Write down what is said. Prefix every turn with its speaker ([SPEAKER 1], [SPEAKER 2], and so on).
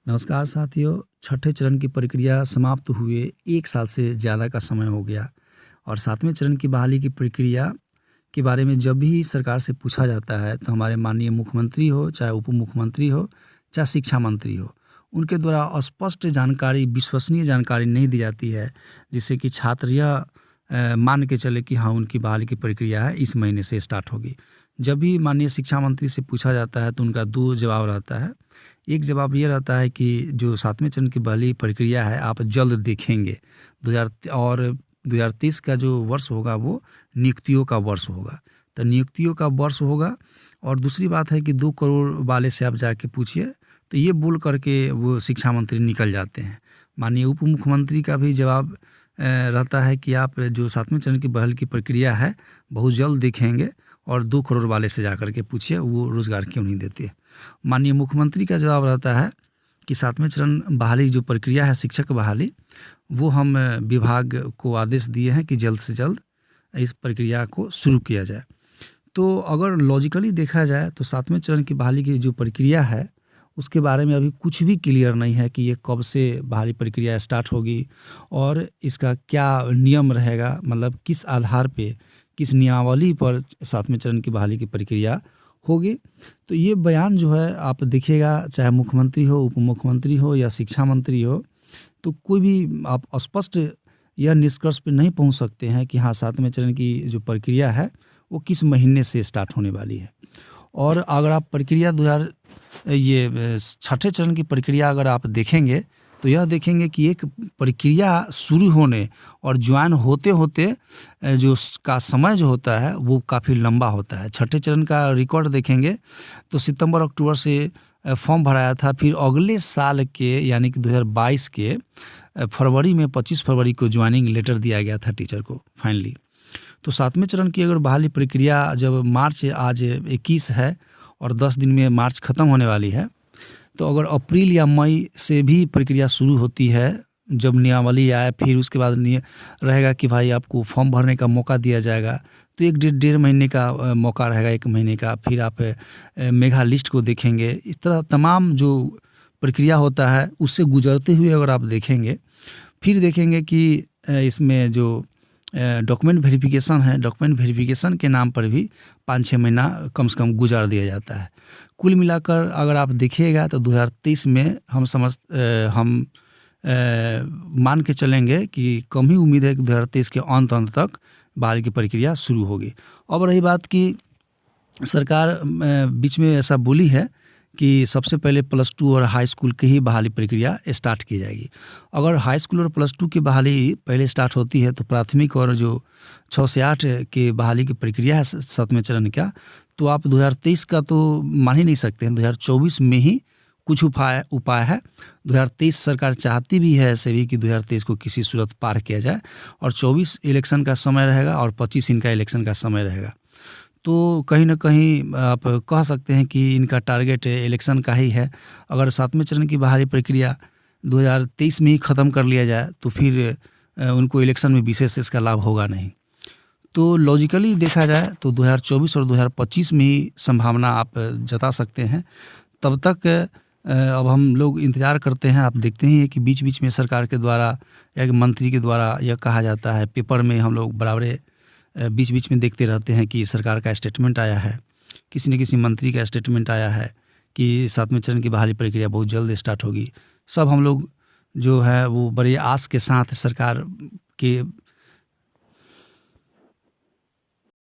[SPEAKER 1] नमस्कार साथियों। छठे चरण की प्रक्रिया समाप्त हुए 1 साल से ज़्यादा का समय हो गया और 7वें चरण की बहाली की प्रक्रिया के बारे में जब भी सरकार से पूछा जाता है तो हमारे माननीय मुख्यमंत्री हो, चाहे उप मुख्यमंत्री हो, चाहे शिक्षा मंत्री हो, उनके द्वारा स्पष्ट जानकारी, विश्वसनीय जानकारी नहीं दी जाती है, जिससे कि छात्र यह मान के चले कि हाँ, उनकी बहाली की प्रक्रिया है इस महीने से स्टार्ट होगी। जब भी माननीय शिक्षा मंत्री से पूछा जाता है तो उनका 2 जवाब रहता है। एक जवाब ये रहता है कि जो 7वें चरण की बहाली प्रक्रिया है आप जल्द देखेंगे। 2023 का जो वर्ष होगा वो नियुक्तियों का वर्ष होगा। तो नियुक्तियों का वर्ष होगा और दूसरी बात है कि 2 करोड़ वाले से आप जाके पूछिए, तो ये बोल कर के वो शिक्षा मंत्री निकल जाते हैं। माननीय उप मुख्यमंत्री का भी जवाब रहता है कि आप जो 7वें चरण की बहाली की प्रक्रिया है बहुत जल्द देखेंगे और 2 करोड़ वाले से जाकर के पूछिए वो रोज़गार क्यों नहीं देते। माननीय मुख्यमंत्री का जवाब रहता है कि 7वें चरण बहाली जो प्रक्रिया है शिक्षक बहाली, वो हम विभाग को आदेश दिए हैं कि जल्द से जल्द इस प्रक्रिया को शुरू किया जाए। तो अगर लॉजिकली देखा जाए तो 7वें चरण की बहाली की जो प्रक्रिया है उसके बारे में अभी कुछ भी क्लियर नहीं है कि ये कब से बहाली प्रक्रिया स्टार्ट होगी और इसका क्या नियम रहेगा, मतलब किस आधार पे, किस नियमावली पर 7वें चरण की बहाली की प्रक्रिया होगी। तो ये बयान जो है आप देखिएगा, चाहे मुख्यमंत्री हो, उप मुख्यमंत्री हो या शिक्षा मंत्री हो, तो कोई भी आप स्पष्ट यह निष्कर्ष पे नहीं पहुंच सकते हैं कि हाँ 7वें चरण की जो प्रक्रिया है वो किस महीने से स्टार्ट होने वाली है। और अगर आप प्रक्रिया छठे चरण की प्रक्रिया अगर आप देखेंगे तो यह देखेंगे कि एक प्रक्रिया शुरू होने और ज्वाइन होते होते जो का समय जो होता है वो काफ़ी लंबा होता है। छठे चरण का रिकॉर्ड देखेंगे तो सितंबर अक्टूबर से फॉर्म भराया था, फिर अगले साल के यानी कि 2022 के फरवरी में 25 फरवरी को ज्वाइनिंग लेटर दिया गया था टीचर को फाइनली। तो 7वें चरण की अगर बहाली प्रक्रिया जब मार्च आज 21 है और 10 दिन में मार्च ख़त्म होने वाली है, तो अगर अप्रैल या मई से भी प्रक्रिया शुरू होती है, जब नियमावली आए फिर उसके बाद रहेगा कि भाई आपको फॉर्म भरने का मौका दिया जाएगा, तो 1 डेढ़ महीने का मौका रहेगा, 1 महीने का। फिर आप मेगा लिस्ट को देखेंगे। इस तरह तमाम जो प्रक्रिया होता है उससे गुजरते हुए अगर आप देखेंगे, फिर देखेंगे कि इसमें जो डॉक्यूमेंट वेरिफिकेशन है, डॉक्यूमेंट वेरिफिकेशन के नाम पर भी 5-6 महीना कम से कम गुजार दिया जाता है। कुल मिलाकर अगर आप देखिएगा तो 2023 में हम मान के चलेंगे कि कम ही उम्मीद है कि 2023 के अंत तक बहाली की प्रक्रिया शुरू होगी। अब रही बात कि सरकार बीच में ऐसा बोली है कि सबसे पहले +2 और हाई स्कूल की ही बहाली प्रक्रिया स्टार्ट की जाएगी। अगर हाई स्कूल और +2 की बहाली पहले स्टार्ट होती है तो प्राथमिक और जो 6 से 8 की बहाली की प्रक्रिया है 7वें चरण का, तो आप 2023 का तो मान ही नहीं सकते हैं। 2024 में ही कुछ उपाय है। 2023 सरकार चाहती भी है ऐसे भी कि 2023 को किसी सूरत पार किया जाए और 24 इलेक्शन का समय रहेगा और 25 इनका इलेक्शन का समय रहेगा। तो कहीं न कहीं आप कह सकते हैं कि इनका टारगेट इलेक्शन का ही है। अगर 7वें चरण की बहाली प्रक्रिया 2023 में ही ख़त्म कर लिया जाए तो फिर उनको इलेक्शन में विशेष इसका लाभ होगा नहीं। तो लॉजिकली देखा जाए तो 2024 और 2025 में ही संभावना आप जता सकते हैं। तब तक अब हम लोग इंतज़ार करते हैं। आप देखते ही हैं कि बीच-बीच में सरकार के द्वारा या मंत्री के द्वारा यह कहा जाता है, पेपर में हम लोग बराबरे बीच-बीच में देखते रहते हैं कि सरकार का स्टेटमेंट आया है, किसी न किसी मंत्री का स्टेटमेंट आया है कि 7वें चरण की बहाली प्रक्रिया बहुत जल्द स्टार्ट होगी। सब हम लोग जो है वो बड़ी आस के साथ सरकार के